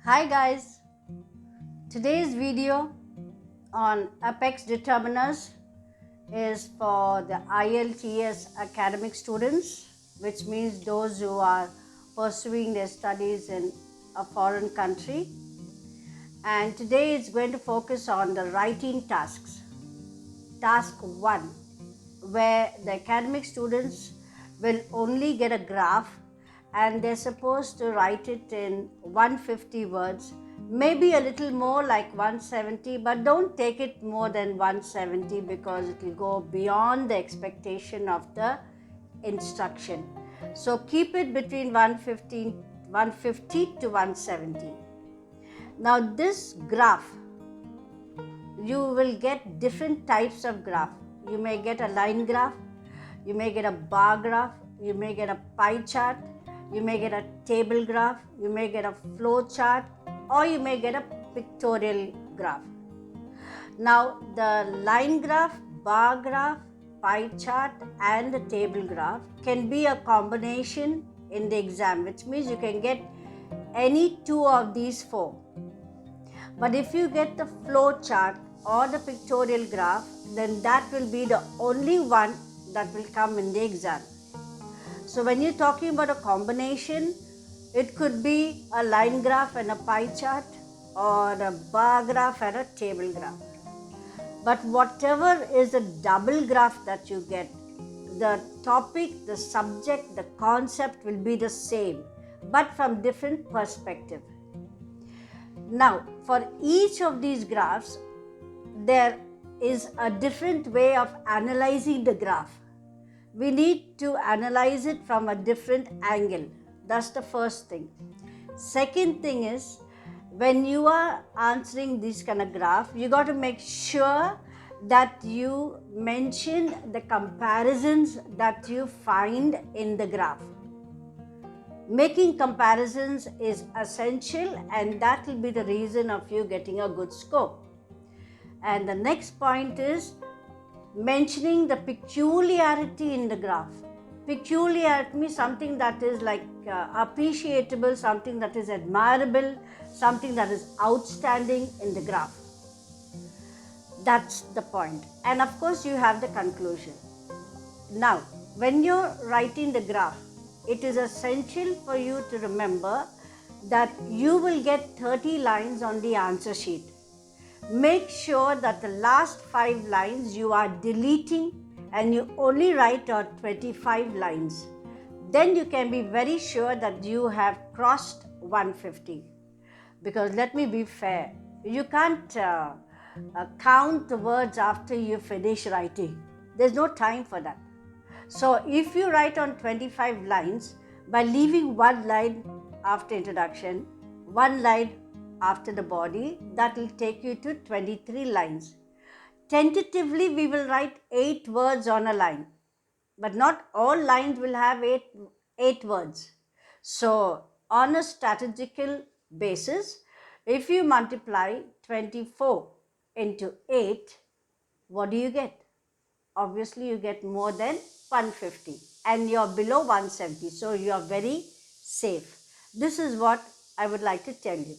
Hi guys, today's video on apex determiners is for the IELTS academic students, which means those who are pursuing their studies in a foreign country. And today it's going to focus on the writing tasks. Task 1, where the academic students will only get a graph and they're supposed to write it in 150 words, maybe a little more like 170, but don't take it more than 170 because it will go beyond the expectation of the instruction. So keep it between 150 to 170. Now this graph, you will get different types of graph. You may get a line graph, you may get a bar graph, you may get a pie chart, you may get a table graph, you may get a flow chart, or you may get a pictorial graph. Now the line graph, bar graph, pie chart and the table graph can be a combination in the exam, which means you can get any two of these four. But if you get the flow chart or the pictorial graph, then that will be the only one that will come in the exam. So when you're talking about a combination, it could be a line graph and a pie chart or a bar graph and a table graph. But whatever is a double graph that you get, the topic, the subject, the concept will be the same, but from different perspective. Now, for each of these graphs, there is a different way of analyzing the graph. We need to analyze it from a different angle. That's the first thing. Second thing is, when you are answering this kind of graph, you got to make sure that you mention the comparisons that you find in the graph. Making comparisons is essential, and that will be the reason of you getting a good score. And the next point is mentioning the peculiarity in the graph. Peculiarity means something that is like appreciable, something that is admirable, something that is outstanding in the graph. That's the point. And of course, you have the conclusion. Now, when you're writing the graph, it is essential for you to remember that you will get 30 lines on the answer sheet. Make sure that the last 5 lines you are deleting and you only write out 25 lines. Then you can be very sure that you have crossed 150. Because let me be fair, you can't count the words after you finish writing. There's no time for that. So if you write on 25 lines, by leaving one line after introduction, one line after the body, that will take you to 23 lines. Tentatively, we will write 8 words on a line, but not all lines will have 8 words. So on a strategical basis, if you multiply 24 into 8, what do you get? Obviously, you get more than 150 and you're below 170. So you are very safe. This is what I would like to tell you.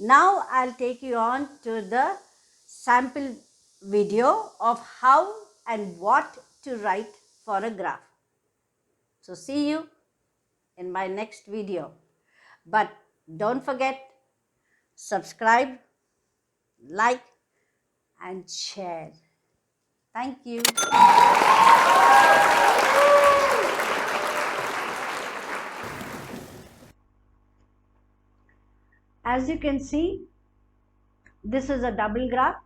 Now I'll take you on to the sample video of how and what to write for a graph. So see you in my next video. But don't forget, subscribe, like and share. Thank you. As you can see, this is a double graph,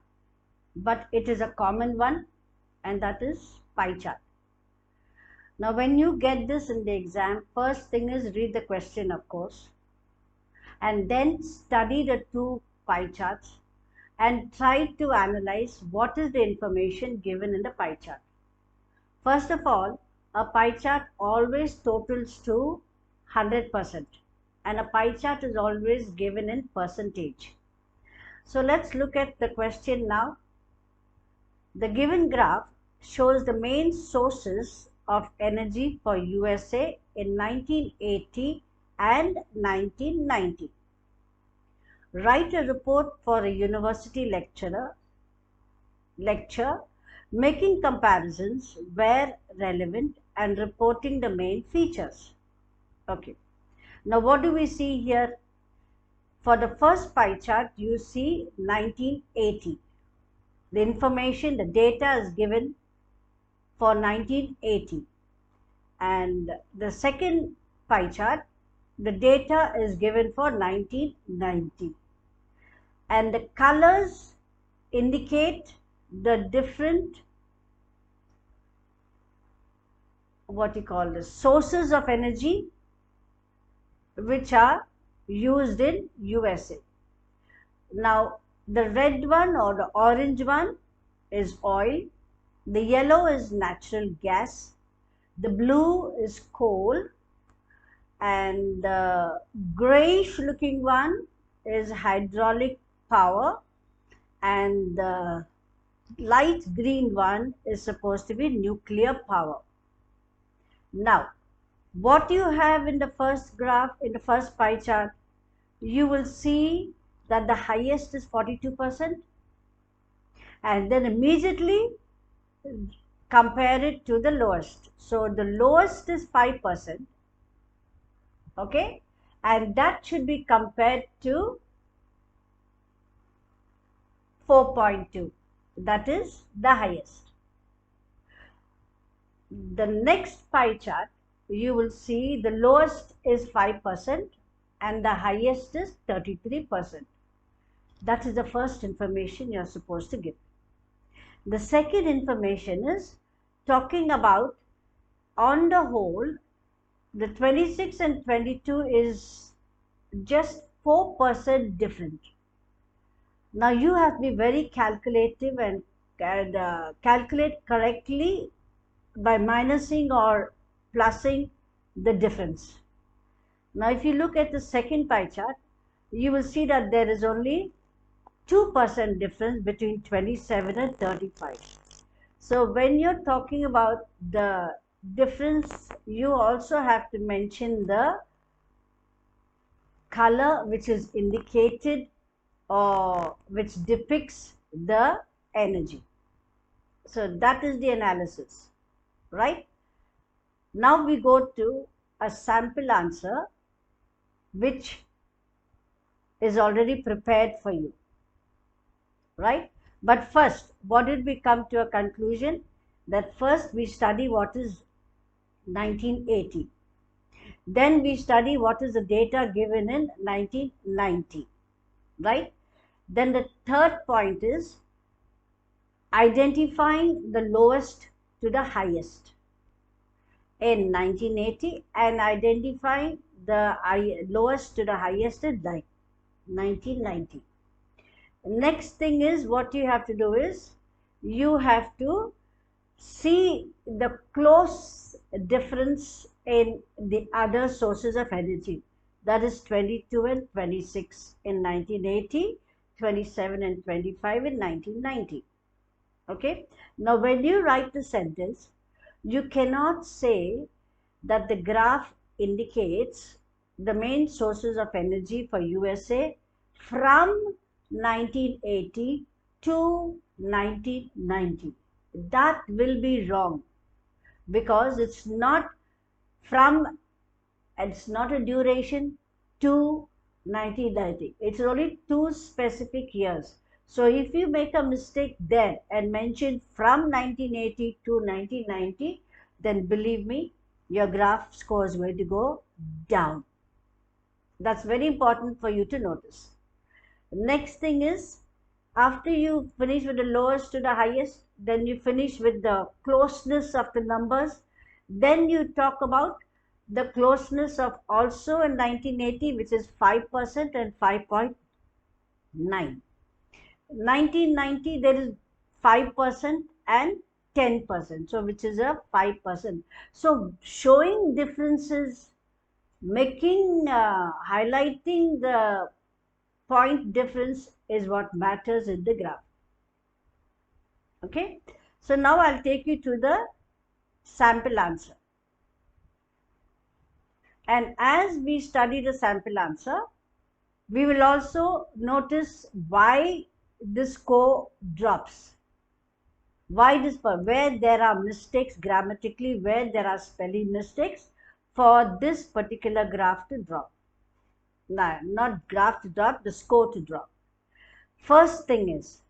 but it is a common one, and that is pie chart. Now, when you get this in the exam, first thing is read the question, of course, and then study the 2 pie charts and try to analyze what is the information given in the pie chart. First of all, a pie chart always totals to 100%, and a pie chart is always given in percentage. So let's look at the question now. The given graph shows the main sources of energy for USA in 1980 and 1990. Write a report for a university lecture, making comparisons where relevant and reporting the main features. Okay. Now what do we see here? For the first pie chart, you see 1980. The information, the data is given for 1980. And the second pie chart, the data is given for 1990. And the colors indicate the different, what you call the sources of energy which are used in USA. Now, the red one or the orange one is oil, the yellow is natural gas, the blue is coal, and the grayish looking one is hydraulic power, and the light green one is supposed to be nuclear power. Now, what you have in the first graph, in the first pie chart, you will see that the highest is 42%, and then immediately compare it to the lowest. So the lowest is 5%, okay, and that should be compared to 4.2, that is the highest. The next pie chart, you will see the lowest is 5% and the highest is 33%. That is the first information you are supposed to give. The second information is talking about, on the whole, the 26 and 22 is just 4% different. Now you have to be very calculative and calculate correctly by minusing or plusing the difference. Now if you look at the second pie chart, you will see that there is only 2% difference between 27 and 35. So when you're talking about the difference, you also have to mention the color which is indicated or which depicts the energy. So that is the analysis, right? Now we go to a sample answer which is already prepared for you, right? But first, what did we come to a conclusion? That first we study what is 1980. Then we study what is the data given in 1990, right? Then the third point is identifying the lowest to the highest in 1980 and identifying the lowest to the highest in 1990. Next thing is, what you have to do is you have to see the close difference in the other sources of energy, that is 22 and 26 in 1980, 27 and 25 in 1990. Okay, now when you write the sentence, you cannot say that the graph indicates the main sources of energy for USA from 1980 to 1990. That will be wrong, because it's not from, it's not a duration to 1990. It's only 2 specific years. So if you make a mistake there and mention from 1980 to 1990, then believe me, your graph score is going to go down. That's very important for you to notice. Next thing is, after you finish with the lowest to the highest, then you finish with the closeness of the numbers. Then you talk about the closeness of also in 1980, which is 5% and 5.9. 1990, there is 5% and 10%, so which is a 5%. So showing differences, making, highlighting the point difference is what matters in the graph. Okay, so now I'll take you to the sample answer. And as we study the sample answer, We will also notice why the score drops. Why this? Where there are mistakes grammatically, where there are spelling mistakes, for this particular graph to drop. No, not graph to drop, the score to drop. First thing is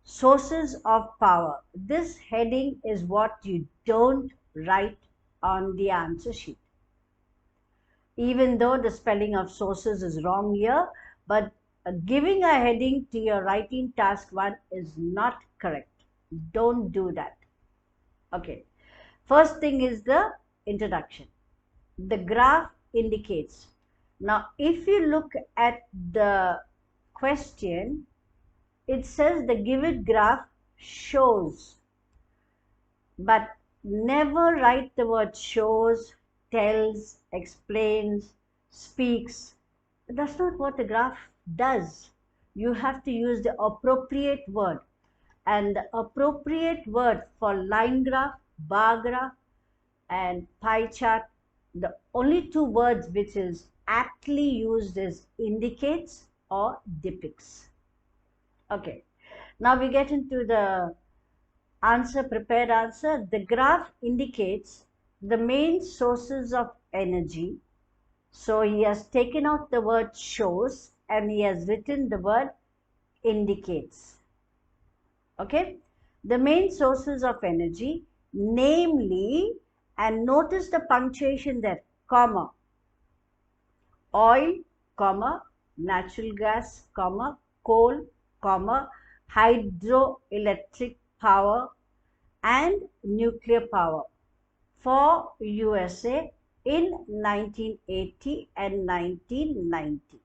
sources of power. This heading is what you don't write on the answer sheet. Even though the spelling of sources is wrong here, but giving a heading to your writing task 1 is not correct. Don't do that. Okay. First thing is the introduction. The graph indicates. Now, if you look at the question, it says the given graph shows, but never write the word shows, tells, explains, speaks. That's not what the graph does. You have to use the appropriate word. And the appropriate word for line graph, bar graph, and pie chart, the only two words which is aptly used is indicates or depicts. Okay, now we get into the answer, prepared answer. The graph indicates the main sources of energy. So he has taken out the word shows and he has written the word indicates. Okay, the main sources of energy, namely, and notice the punctuation there, comma, oil, comma, natural gas, comma, coal, comma, hydroelectric power and nuclear power for USA in 1980 and 1990.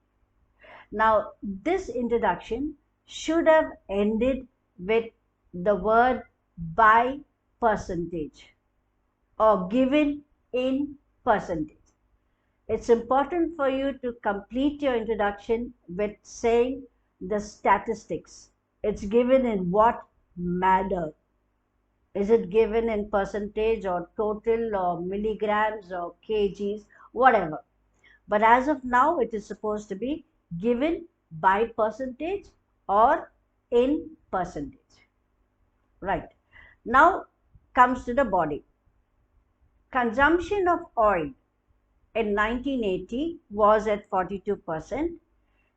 Now, this introduction should have ended with the word by percentage or given in percentage. It's important for you to complete your introduction with saying the statistics. It's given in what manner? Is it given in percentage or total or milligrams or kgs, whatever. But as of now, it is supposed to be given by percentage or in percentage. Right. Now comes to the body. Consumption of oil in 1980 was at 42%,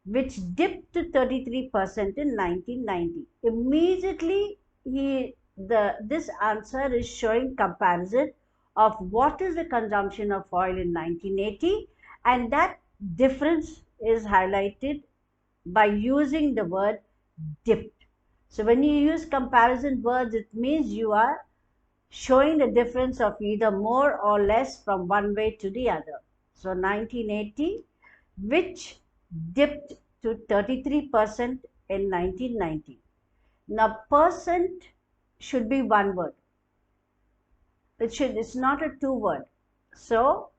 which dipped to 33% in 1990. Immediately, this answer is showing comparison of what is the consumption of oil in 1980, and that difference is highlighted by using the word dipped. So when you use comparison words, it means you are showing the difference of either more or less from one way to the other. So 1980, which dipped to 33% in 1990. Now, percent should be one word. It's not a two word. So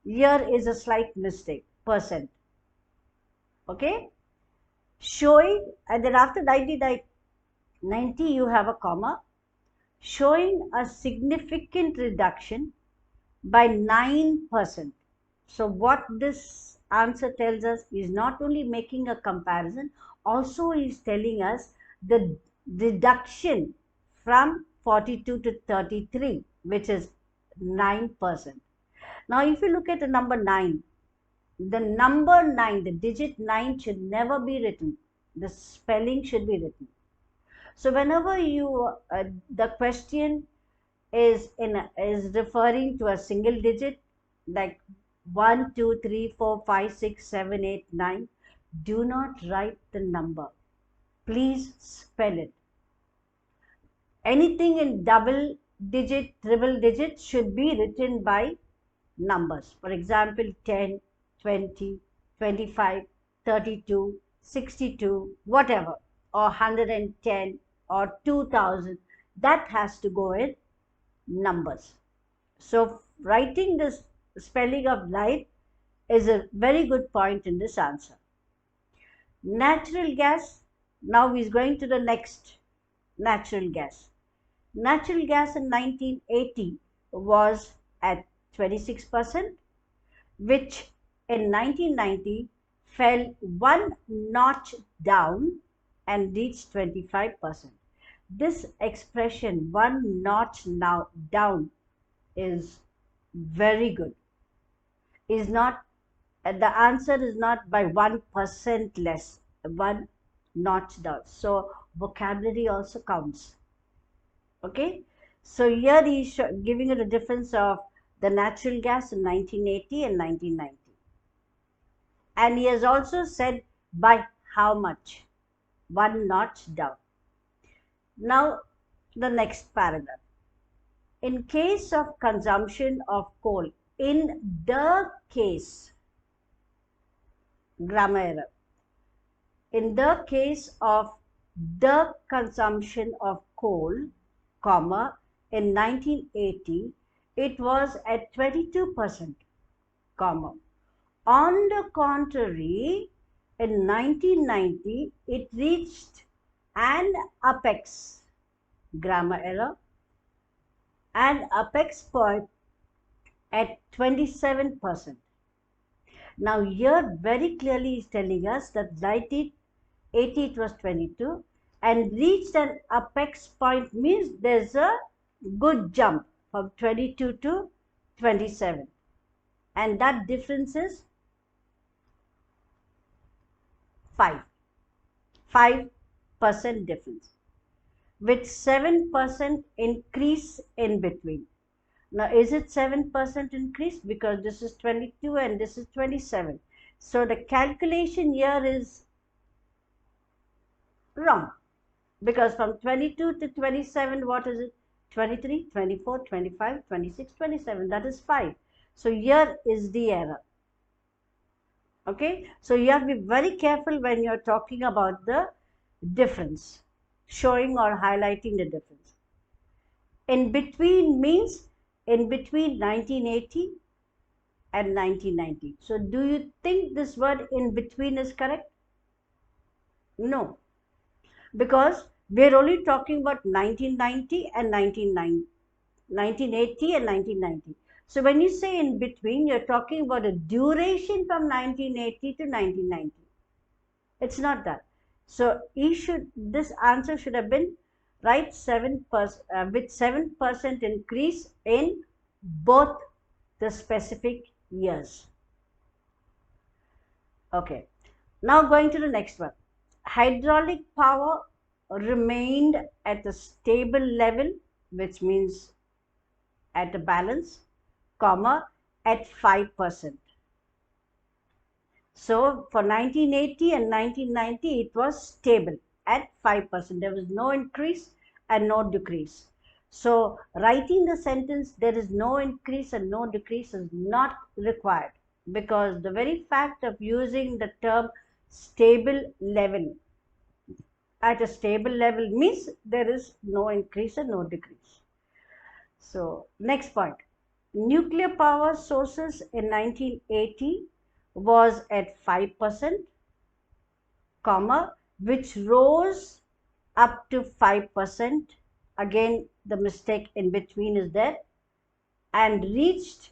here is a slight mistake, percent. Okay? Showing, and then after 90 you have a comma, showing a significant reduction by 9%. So what this answer tells us is not only making a comparison, also is telling us the reduction from 42 to 33, which is 9%. Now, if you look at the number 9, the number 9, the digit 9 should never be written. The spelling should be written. So whenever you, the question is referring to a single digit, like 1, 2, 3, 4, 5, 6, 7, 8, 9, do not write the number. Please spell it. Anything in double digit, triple digit should be written by numbers. For example, 10, 20, 25, 32, 62, whatever, or 110 or 2000. That has to go in numbers. So writing this spelling of light is a very good point in this answer. Natural gas, now he's going to the next. Natural gas. Natural gas in 1980 was at 26%, which in 1990 fell one notch down and reached 25%. This expression, one notch now down, is very good. Is not the answer is not by 1% less, one notch down. So vocabulary also counts. Okay, so here he is giving you the difference of the natural gas in 1980 and 1990. And he has also said by how much, one notch down. Now, the next paragraph. In case of consumption of coal, in the case, grammar error. In the case of the consumption of coal, comma, in 1980, it was at 22%, comma. On the contrary, in 1990, it reached an apex, grammar error, an apex point at 27%. Now here very clearly is telling us that 1980 it was 22 and reached an apex point means there's a good jump from 22 to 27, and that difference is 5% difference with 7% increase in between. Now, is it 7% increase? Because this is 22 and this is 27. So, the calculation here is wrong. Because from 22 to 27, what is it? 23, 24, 25, 26, 27. That is 5. So, here is the error. Okay. So, you have to be very careful when you are talking about the difference, showing or highlighting the difference. In between means in between 1980 and 1990. So, do you think this word in between is correct? No, because we are only talking about 1990 and 1980 and 1990. So, when you say in between, you are talking about a duration from 1980 to 1990. It's not that. So, this answer should have been right, 7% with 7% increase in both the specific years. Okay, now going to the next one. Hydraulic power remained at a stable level, which means at a balance, comma, at 5%. So for 1980 and 1990, it was stable at 5%. There was no increase and no decrease. So writing the sentence, there is no increase and no decrease is not required, because the very fact of using the term stable level, at a stable level means there is no increase and no decrease. So next point, nuclear power sources in 1980 was at 5%, comma, which rose up to 5%. Again, the mistake in between is there, and reached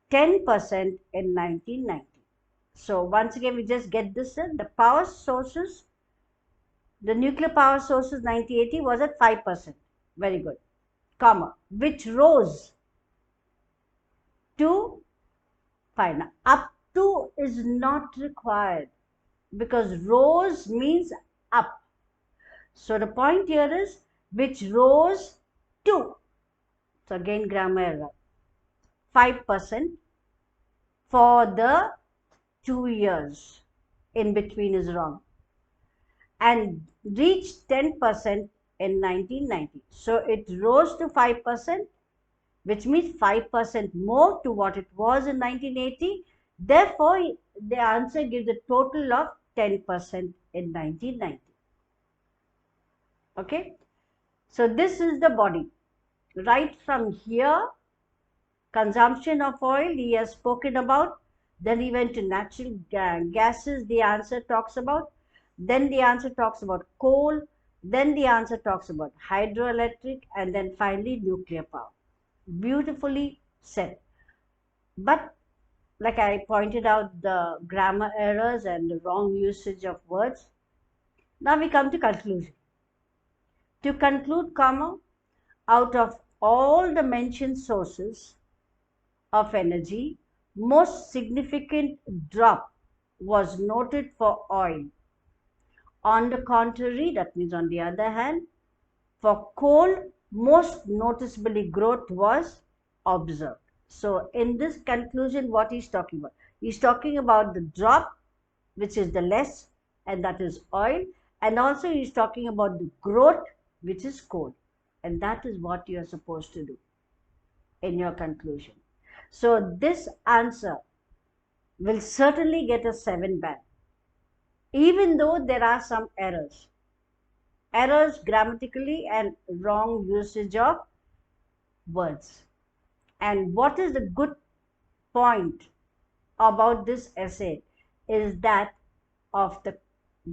10% in 1990. So once again, we just get this in. The power sources, the nuclear power sources 1980 was at 5%. Very good. Comma, which rose to 5. Now, up to is not required because rose means up. So the point here is which rose to. So again, grammar error. 5% for the 2 years. In between is wrong. And reached 10% in 1990. So it rose to 5%, which means 5% more to what it was in 1980. Therefore, the answer gives a total of 10% in 1990. Okay. So this is the body. Right from here, consumption of oil, he has spoken about. Then he went to natural gases, the answer talks about. Then the answer talks about coal. Then the answer talks about hydroelectric, and then finally nuclear power. Beautifully said. But like I pointed out the grammar errors and the wrong usage of words. Now we come to conclusion. To conclude, comma, out of all the mentioned sources of energy, most significant drop was noted for oil. On the contrary, that means on the other hand, for coal, most noticeably growth was observed. So in this conclusion, what he's talking about? He's talking about the drop, which is the less, and that is oil. And also he's talking about the growth, which is coal. And that is what you are supposed to do in your conclusion. So this answer will certainly get a 7 band, even though there are some errors. Errors grammatically and wrong usage of words. And what is the good point about this essay is that of the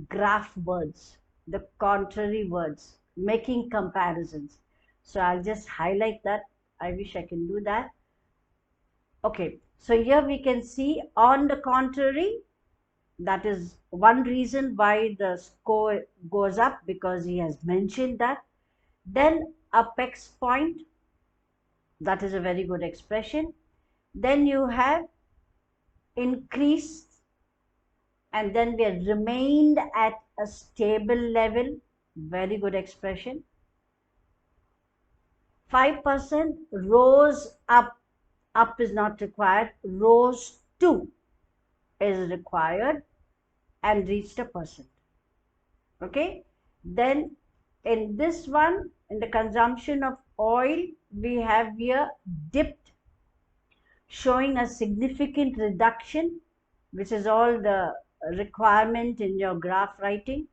graph words, the contrary words, making comparisons. So I'll just highlight that. I wish I can do that. Okay, so here we can see on the contrary, that is one reason why the score goes up, because he has mentioned that. Then apex point, that is a very good expression. Then you have increase, and then we have remained at a stable level, very good expression. 5% rose up is not required, rose to is required, and reached a percent. Okay, then in this one, in the consumption of oil, we have here dipped, showing a significant reduction, which is all the requirement in your graph writing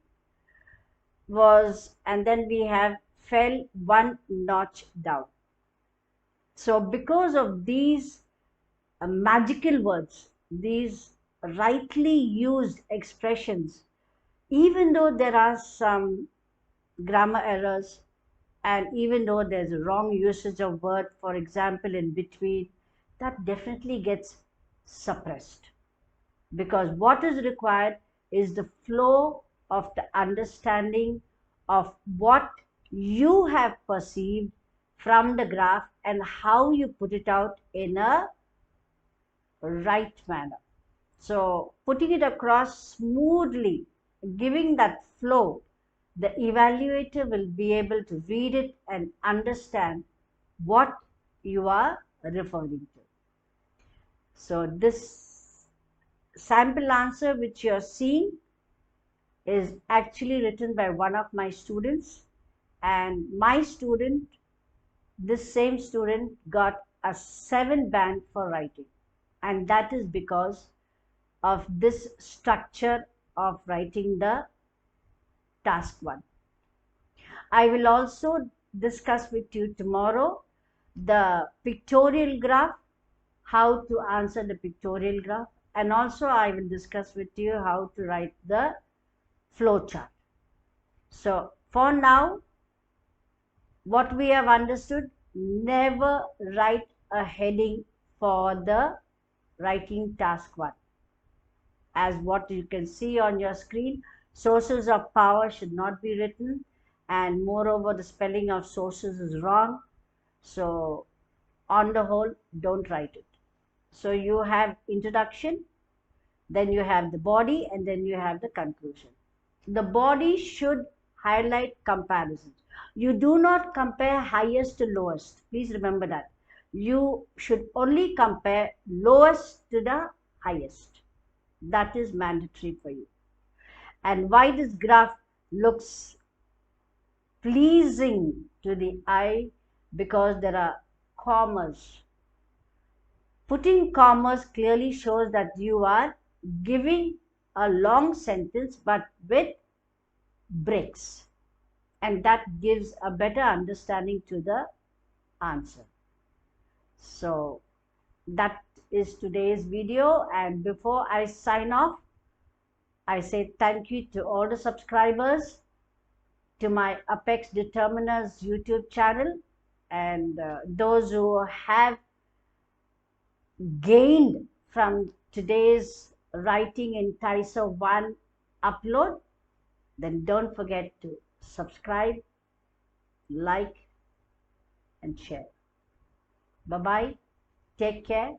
was, and then we have fell 1 notch down. So because of these magical words, these rightly used expressions, even though there are some grammar errors, and even though there's a wrong usage of word, for example, in between, that definitely gets suppressed. Because what is required is the flow of the understanding of what you have perceived from the graph and how you put it out in a right manner. So putting it across smoothly, giving that flow, the evaluator will be able to read it and understand what you are referring to. So this sample answer which you are seeing is actually written by one of my students, and my student, this same student, got a 7 band for writing, and that is because of this structure of writing the task 1. I will also discuss with you tomorrow the pictorial graph, how to answer the pictorial graph, and also I will discuss with you how to write the flow chart. So for now, what we have understood, never write a heading for the writing task 1. As what you can see on your screen, sources of power should not be written, and moreover the spelling of sources is wrong. So on the whole, don't write it. So you have introduction, then you have the body, and then you have the conclusion. The body should highlight comparisons. You do not compare highest to lowest. Please remember that. You should only compare lowest to the highest. That is mandatory for you. And why this graph looks pleasing to the eye? Because there are commas. Putting commas clearly shows that you are giving a long sentence but with breaks, and that gives a better understanding to the answer. So that is today's video, and before I sign off, I say thank you to all the subscribers to my Apex Determiners YouTube channel, and those who have gained from today's Writing Enticer 1 upload, then don't forget to subscribe, like, and share. Bye-bye. Take care.